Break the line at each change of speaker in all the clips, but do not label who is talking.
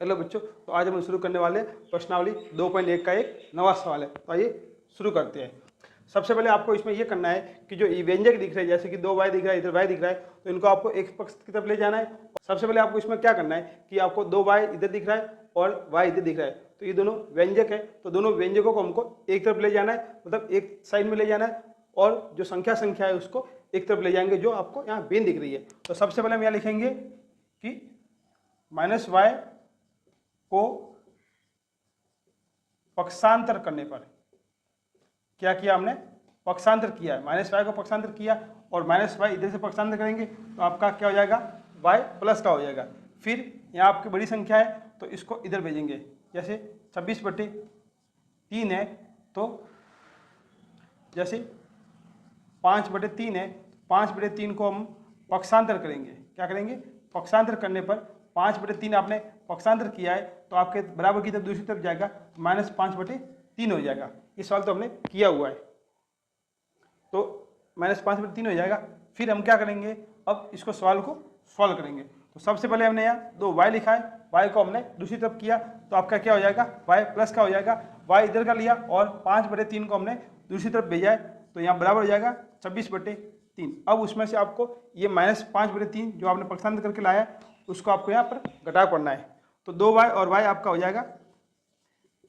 चलो बच्चों, तो आज हम शुरू करने वाले हैं प्रश्नावली 2.1 का एक नवा सवाल है। तो आइए शुरू करते हैं। सबसे पहले आपको इसमें यह करना है कि जो व्यंजक दिख रहे हैं, जैसे कि 2y दिख रहा है, इधर y दिख रहा है, तो इनको आपको एक पक्ष की तरफ ले जाना है। सबसे पहले आपको इसमें क्या करना है कि आपको 2y इधर दिख रहा है और y इधर दिख रहा है, तो ये दोनों व्यंजक है, तो दोनों व्यंजकों को हमको एक तरफ ले जाना है, मतलब एक साइड में ले जाना है, और जो संख्या है उसको एक तरफ ले जाएंगे, जो आपको यहाँ बेन दिख रही है। तो सबसे पहले हम यहाँ लिखेंगे कि -y को पक्षांतर करने पर क्या किया हमने, पक्षांतर किया है, -y को पक्षांतर किया और -y इधर से पक्षांतर करेंगे तो आपका क्या हो जाएगा, y प्लस का हो जाएगा। फिर यहाँ आपकी बड़ी संख्या है तो इसको इधर भेजेंगे, जैसे 26/3 है, तो जैसे 5/3 है, 5/3 को हम पक्षांतर करेंगे। क्या करेंगे, पक्षांतर करने पर 5/3 आपने पक्षांतर किया है तो आपके बराबर की तरफ दूसरी तरफ जाएगा, तो -5/3 हो जाएगा। इस सवाल तो हमने किया हुआ है, तो -5/3 हो जाएगा। फिर हम क्या करेंगे, अब इसको सवाल को सॉल्व करेंगे। तो सबसे पहले हमने यहाँ 2y लिखा है, y को हमने दूसरी तरफ किया तो आपका क्या हो जाएगा, y प्लस का हो जाएगा। y इधर का लिया और 5/3 को हमने दूसरी तरफ भेजा है, तो यहाँ बराबर हो जाएगा 26/3। अब उसमें से आपको ये -5/3 जो आपने पक्षांतर करके लाया उसको आपको यहाँ पर घटाव करना है। तो 2y और y आपका हो जाएगा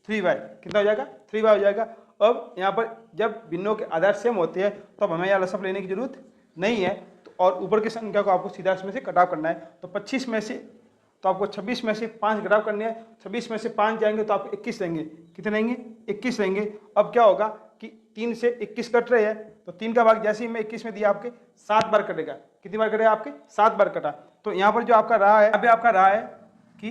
3y। कितना हो जाएगा, 3y हो जाएगा। अब यहाँ पर जब भिन्नों के आधार सेम होते हैं तो अब हमें यहाँ लसअप लेने की जरूरत नहीं है, तो और ऊपर की संख्या को आपको सीधा इसमें से कटाव करना है। तो 25 में से तो आपको 26 में से 5 घटाव करने हैं, 26 में से 5 जाएंगे तो आपको 21 रहेंगे। कितने रहेंगे, 21 रहेंगे। अब क्या होगा कि 3 से 21 कट रहे हैं, तो 3 का भाग जैसे ही मैं 21 में दिया आपके 7 बार कटेगा। कितनी बार कटेगा, आपके 7 बार कटा। तो यहाँ पर जो आपका रहा है, अभी आपका रहा है कि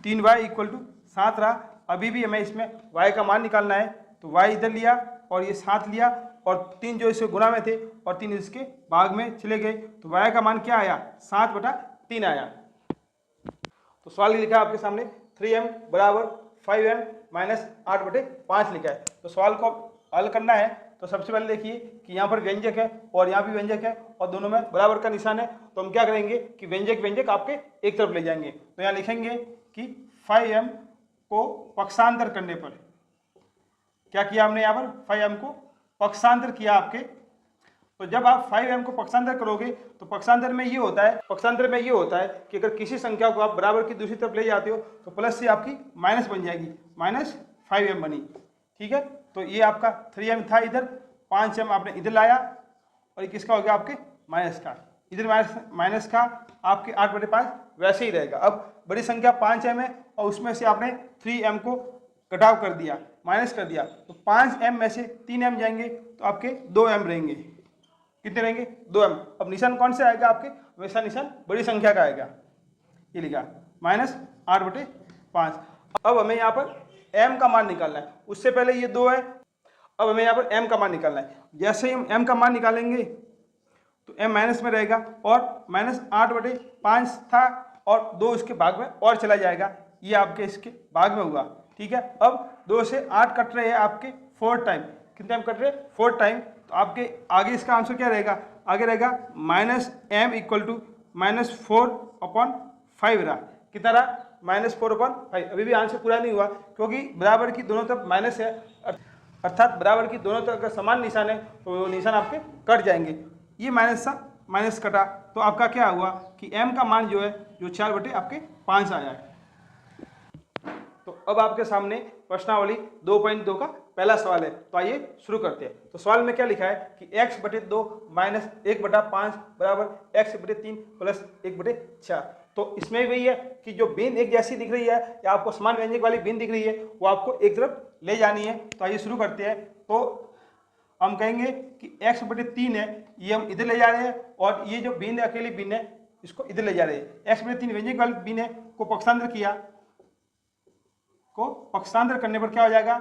3y = 7 रहा। अभी भी हमें इसमें y का मान निकालना है, तो y इधर लिया और ये 7 लिया और 3 जो इसके गुणा में थे और 3 इसके भाग में चले गए, तो y का मान क्या आया, 7/3 आया। तो सवाल लिखा है आपके सामने 3m = 5m - 8/5 लिखा है। तो सवाल को हल करना है तो सबसे पहले देखिए कि यहाँ पर व्यंजक है और यहाँ भी व्यंजक है और दोनों में बराबर का निशान है, तो हम क्या करेंगे कि व्यंजक आपके एक तरफ ले जाएंगे। तो यहाँ लिखेंगे कि 5m को पक्षांतर करने पर क्या किया हमने, यहाँ पर 5m को पक्षांतर किया आपके। तो जब आप 5m को पक्षांतर करोगे तो पक्षांतर में ये होता है कि अगर किसी संख्या को आप बराबर की दूसरी तरफ ले जाते हो तो प्लस से आपकी माइनस बन जाएगी, -5m बनी। ठीक है, तो ये आपका 3m था, इधर 5m आपने इधर लाया और ये किसका हो गया, आपके माइनस का। इधर माइनस का आपके 8/5 वैसे ही रहेगा। अब बड़ी संख्या 5m है और उसमें से आपने 3m को घटाव कर दिया, माइनस कर दिया, तो 5m में से 3m जाएंगे तो आपके 2m रहेंगे। कितने रहेंगे, 2m। अब निशान कौन से आएगा, आपके वैसा निशान बड़ी संख्या का आएगा, ये लिखा -8/5। अब हमें यहाँ पर m का मान निकालना है, उससे पहले ये 2 है, अब हमें यहाँ पर m का मान निकालना है। जैसे ही हम m का मान निकालेंगे तो m माइनस में रहेगा और -8/5 था और 2 इसके भाग में और चला जाएगा, ये आपके इसके भाग में हुआ। ठीक है, अब 2 से 8 कट रहे हैं आपके 4 टाइम। कितने टाइम कट रहे हैं, 4 टाइम। तो आपके आगे इसका आंसर क्या रहेगा, आगे रहेगा -m = -4/5 रहा। कितना रहा, -4/5। अभी भी आंसर पूरा नहीं हुआ क्योंकि बराबर की दोनों तरफ माइनस है, अर्थात बराबर की दोनों तरफ अगर समान निशान है तो वो निशान आपके कट जाएंगे। ये माइनस कटा तो आपका क्या हुआ कि m का मान जो है जो 4/5 आया है। तो अब आपके सामने प्रश्नावली 2.2 का पहला सवाल है, तो आइए शुरू करते हैं। तो सवाल में क्या लिखा है कि x/2 - 1/5 = x/3 + 1/4। तो इसमें वही है कि जो बीन एक जैसी दिख रही है या आपको समान व्यंजक वाली बीन दिख रही है वो आपको एक तरफ ले जानी है। तो आइए शुरू करते हैं। तो हम कहेंगे कि x/3 है, ये हम इधर ले जा रहे हैं और ये जो बीन है, अकेली बीन है, इसको इधर ले जा रहे हैं। x/3 व्यंजक वाली बीन है को पक्षांतर किया, को पक्षांतर करने पर क्या हो जाएगा,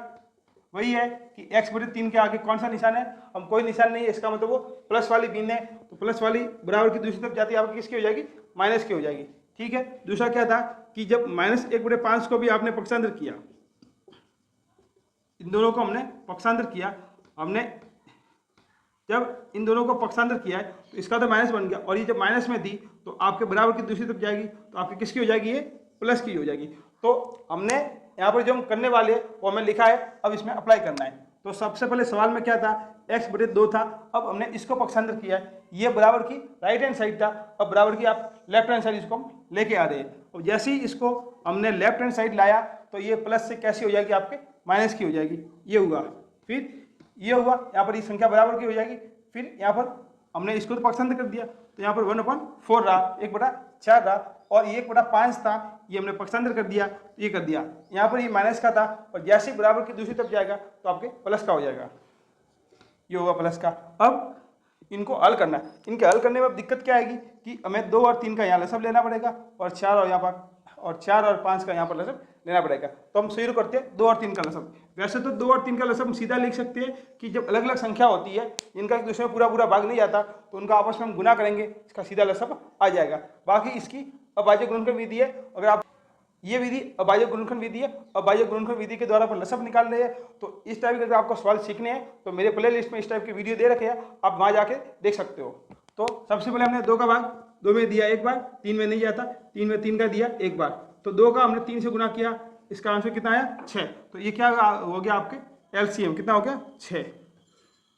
वही है कि x/3 के आगे कौन सा निशान है, हम कोई निशान नहीं है, इसका मतलब वो प्लस वाली बीन है, तो प्लस वाली बराबर की दूसरी तरफ जाती है आपकी किसकी हो जाएगी, माइनस की हो जाएगी। ठीक है, दूसरा क्या था कि जब -1/5 को भी आपने पक्षांतर किया, इन दोनों को हमने पक्षांतर किया, हमने जब इन दोनों को पक्षांतर किया है तो इसका तो माइनस बन गया और ये जब माइनस में थी तो आपके बराबर की दूसरी तरफ जाएगी तो आपकी किसकी हो जाएगी, ये प्लस की हो जाएगी। तो हमने यहाँ पर जो हम करने वाले हैं वो हमें लिखा है, अब इसमें अप्लाई करना है। तो सबसे पहले सवाल में क्या था, x/2 था, अब हमने इसको पक्षांतर किया है, ये बराबर की राइट हैंड साइड था, अब बराबर की आप लेफ्ट हैंड साइड इसको हम लेके आ रहे हैं। और जैसे ही इसको हमने लेफ्ट हैंड साइड लाया तो ये प्लस से कैसी हो जाएगी, आपके माइनस की हो जाएगी, ये हुआ, फिर ये हुआ, यहाँ पर ये संख्या बराबर की हो जाएगी, फिर यहाँ पर हमने इसको तो पक्षांतर कर दिया, तो यहाँ पर 1/4 रहा, 1/4 रहा, और ये 1/5 था, ये हमने पक्षांतर कर दिया, ये कर दिया, यहाँ पर ये माइनस का था, और जैसे ही बराबर की दूसरी तरफ जाएगा तो आपके प्लस का हो जाएगा, ये होगा प्लस का। अब इनको हल करना है, इनके हल करने में अब दिक्कत क्या आएगी कि हमें 2 और 3 का यहाँ लसब लेना पड़ेगा, और 4 और यहाँ पर, और 4 और 5 का यहाँ पर लसब लेना पड़ेगा। तो हम शुरू करते हैं 2 और 3 का लसब। वैसे तो 2 और 3 का लसब हम सीधा लिख सकते हैं कि जब अलग अलग संख्या होती है, इनका एक दूसरे में पूरा पूरा भाग नहीं जाता, तो उनका आपस में हम गुना करेंगे, इसका सीधा लसब आ जाएगा। बाकी इसकी अभाज्य गुणनखंड विधि है, अगर आप ये विधि अभाज्य गुणनखंड विधि है, अभाज्य गुणनखंड विधि के द्वारा पर लसब निकाल रहे हैं। तो इस टाइप के अगर आपको सवाल सीखने हैं तो मेरे प्ले लिस्ट में इस टाइप के वीडियो दे रखे हैं, आप वहाँ जाके देख सकते हो। तो सबसे पहले हमने 2 का भाग 2 में दिया 1 बार, 3 में नहीं जाता, 3 में 3 का दिया 1 बार, तो 2 का हमने 3 से गुना किया, इसका आंसर कितना आया 6। तो ये क्या हो गया, आपके एलसीएम कितना हो गया 6,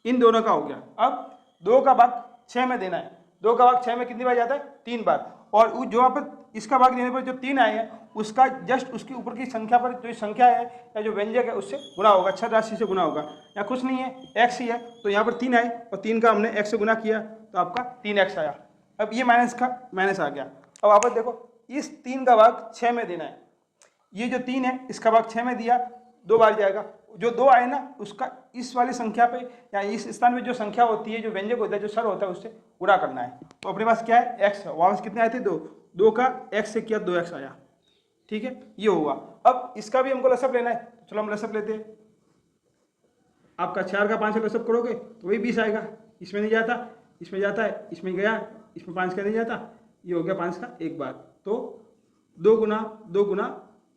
इन दोनों का हो गया। अब 2 का भाग 6 में देना है, 2 का भाग 6 में कितनी बार जाता है 3 बार, और जो यहाँ पर इसका भाग देने पर जो 3 आए हैं उसका जस्ट उसके ऊपर की संख्या पर जो संख्या है या जो व्यंजक है उससे गुना होगा, छद राशि से गुना होगा, या कुछ नहीं है x ही है, तो यहाँ पर 3 आए और 3 का हमने x से गुना किया तो आपका 3x आया। अब ये माइनस का माइनस आ गया। अब आप देखो इस 3 का भाग 6 में देना है, ये जो 3 है इसका भाग 6 में दिया 2 बार जाएगा, जो 2 आए ना उसका इस वाली संख्या पे या इस स्थान पे जो संख्या होती है, जो व्यंजक होता है, जो सर होता है, उससे गुणा करना है। तो अपने पास क्या है x, वापस कितने आए थे 2, 2 का x से किया 2x आया, ठीक है, ये हुआ। अब इसका भी हमको लसब लेना है, तो चलो हम लसब लेते हैं। आपका 4 का 5 से लसब करोगे तो वही 20 आएगा, इसमें नहीं जाता, इसमें जाता है, इसमें गया, इसमें 5 का नहीं जाता, ये हो गया 5 का 1 बार, तो 2 गुना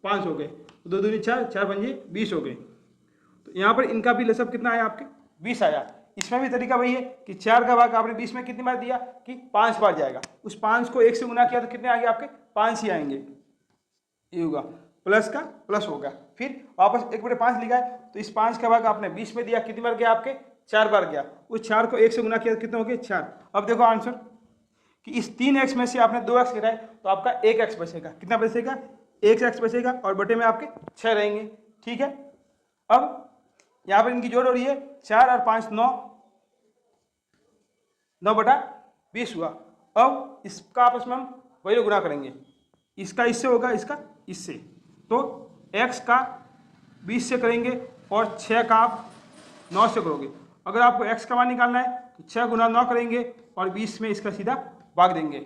5 हो गए, 2 दूनी 4, 4 पंजे 20 हो गए। तो यहाँ पर इनका भी लसब कितना आया, आपके 20 आया। इसमें भी तरीका वही है कि 4 का भाग आपने 20 में कितनी बार दिया कि 5 बार जाएगा, उस 5 को 1 से गुना किया तो कितने आ गए आपके 5 ही आएंगे, ये होगा, प्लस का प्लस होगा। फिर वापस 1/5 लिखा है, तो इस 5 का भाग आपने 20 में दिया, कितनी बार गया आपके 4 बार गया, उस 4 को 1 से गुना किया तो कितने हो गए 4। अब देखो आंसर कि इस 3x में से आपने 2x गिराए तो आपका 1x बचेगा, कितना बचेगा 1x बचेगा, और बटे में आपके 6 रहेंगे, ठीक है। अब यहाँ पर इनकी जोड़ हो रही है 4 और 5 9, 9/20 हुआ। अब इसका आपस में हम वही गुना करेंगे, इसका इससे होगा, इसका इससे, तो x का 20 से करेंगे और 6 का आप 9 से करोगे। अगर आपको x का मान निकालना है तो 6 गुना 9 करेंगे और 20 में इसका सीधा भाग देंगे।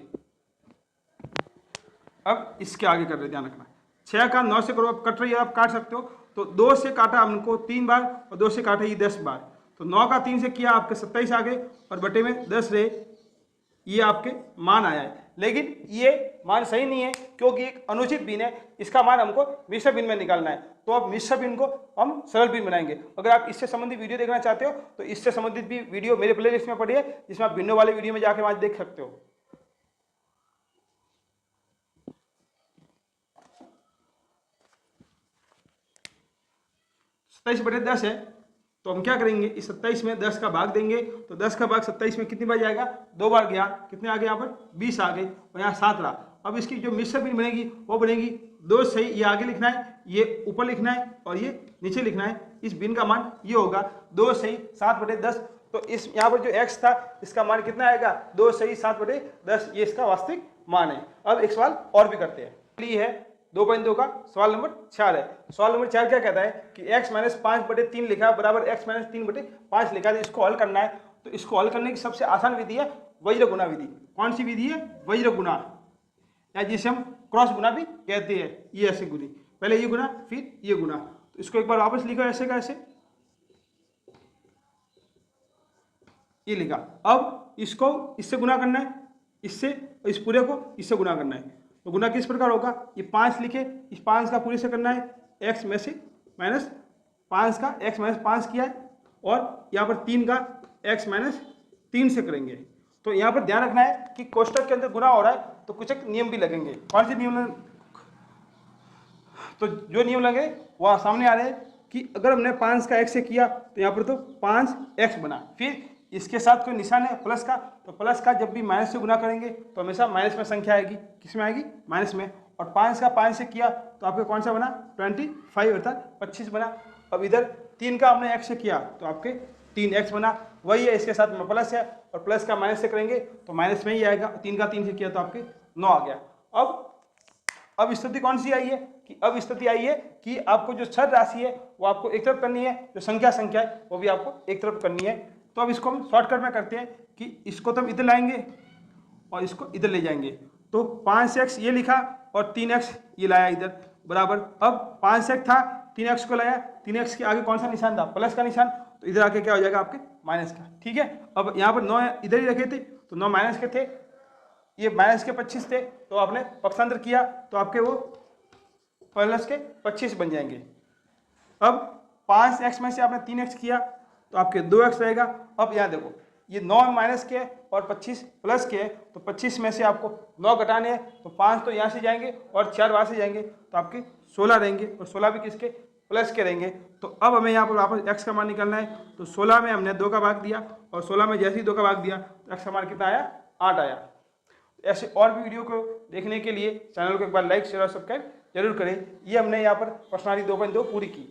अब इसके आगे कर रहे, ध्यान रखना, 6 का 9 से करो, अब कट रही है, आप काट सकते हो, तो 2 से काटा हमको 3 बार और 2 से काटा ये 10 बार, तो 9 का 3 से किया आपके 27 आ गए और बटे में 10 रहे, ये आपके मान आया है। लेकिन ये मान सही नहीं है क्योंकि एक अनुचित भिन्न है, इसका मान हमको मिश्र भिन्न में निकालना है। तो अब मिश्र भिन्न को हम सरल भिन्न बनाएंगे। अगर आप इससे संबंधित वीडियो देखना चाहते हो तो इससे संबंधित भी वीडियो मेरे प्लेलिस्ट में पड़ी है, जिसमें आप भिन्नों वाले वीडियो में जाके वहां देख सकते हो। सत्ताईस बटे 10 है, तो हम क्या करेंगे, इस 27 में 10 का भाग देंगे, तो 10 का भाग 27 में कितनी बार जाएगा 2 बार गया, कितने आ गए यहाँ पर 20 आ गए और यहाँ 7 रहा। अब इसकी जो मिश्र भिन्न बनेगी वो बनेगी 2 सही, ये आगे लिखना है, ये ऊपर लिखना है और ये नीचे लिखना है। इस भिन्न का मान ये होगा 2 सही 7/10। तो इस यहाँ पर जो x था इसका मान कितना आएगा 2 सही 7/10, ये इसका वास्तविक मान है। अब एक सवाल और भी करते हैं, ये है 2.2 का सवाल नंबर 4 है। सवाल नंबर 4 क्या कहता है कि x - 5/3 लिखा है बराबर x - 3/5 लिखा है, इसको हल करना है। तो इसको हल करने की सबसे आसान विधि है वज्र गुना विधि। कौन सी विधि है, वज्र गुना, या जिसे हम क्रॉस गुना भी कहते हैं। ये ऐसे गुनी, पहले ये गुना फिर ये गुना, तो इसको एक बार वापस लिखो ऐसे का ऐसे, ये लिखा। अब इसको इससे गुना करना है, इससे, इस पूरे को इससे गुना करना है। तो गुना किस प्रकार होगा, ये 5 लिखे, इस 5 का पूरे से करना है, x में से माइनस 5 का x - 5 किया है, और यहाँ पर 3 का x - 3 से करेंगे। तो यहाँ पर ध्यान रखना है कि कोष्टक के अंदर गुना हो रहा है तो कुछ एक नियम भी लगेंगे। कौन से नियम तो जो नियम लगे वह सामने आ रहे हैं कि अगर हमने 5 का x से किया तो यहाँ पर तो 5x बना। फिर इसके साथ कोई निशान है प्लस का, तो प्लस का जब भी माइनस से गुना करेंगे तो हमेशा माइनस में संख्या आएगी। किस में आएगी? माइनस में। और 5 का 5 से किया तो आपके कौन सा बना? 25 अर्थात 25 बना। अब इधर 3 का हमने x से किया तो आपके 3x बना। वही है, इसके साथ में प्लस है और प्लस का माइनस से करेंगे तो माइनस में ही आएगा। 3 का 3 से किया तो आपके 9 आ गया। अब स्थिति कौन सी आई है कि अब स्थिति आई है कि आपको जो छद राशि है वो आपको एक तरफ करनी है, जो संख्या है वो भी आपको एक तरफ करनी है। तो अब इसको हम शॉर्टकट में करते हैं कि इसको तो हम इधर लाएंगे और इसको इधर ले जाएंगे। तो 5x ये लिखा और 3x ये लाया इधर बराबर। अब 5x था, 3x को लाया, 3x के आगे कौन सा निशान था? प्लस का निशान। तो इधर आके क्या हो जाएगा? आपके माइनस का। ठीक है, अब यहाँ पर 9 इधर ही रखे थे तो 9 माइनस के थे, ये माइनस के 25 थे, तो आपने पक्षांतर किया तो आपके वो प्लस के 25 बन जाएंगे। अब 5x में से आपने 3x किया तो आपके 2x रहेगा। अब यहाँ देखो ये 9 माइनस के और 25 प्लस के, तो 25 में से आपको 9 घटाने हैं तो 5 तो यहाँ से जाएंगे और 4 वहाँ से जाएंगे तो आपके 16 रहेंगे और 16 भी किसके? प्लस के रहेंगे। तो अब हमें यहाँ पर वापस x का मान निकालना है। तो 16 में हमने 2 का भाग दिया और 16 में जैसे ही 2 का भाग दिया तो x का मान कितना आया? 8 आया। ऐसे और भी वीडियो को देखने के लिए चैनल को एक बार लाइक शेयर और सब्सक्राइब जरूर करें। ये हमने यहाँ पर प्रश्नावली 2.2 पूरी की।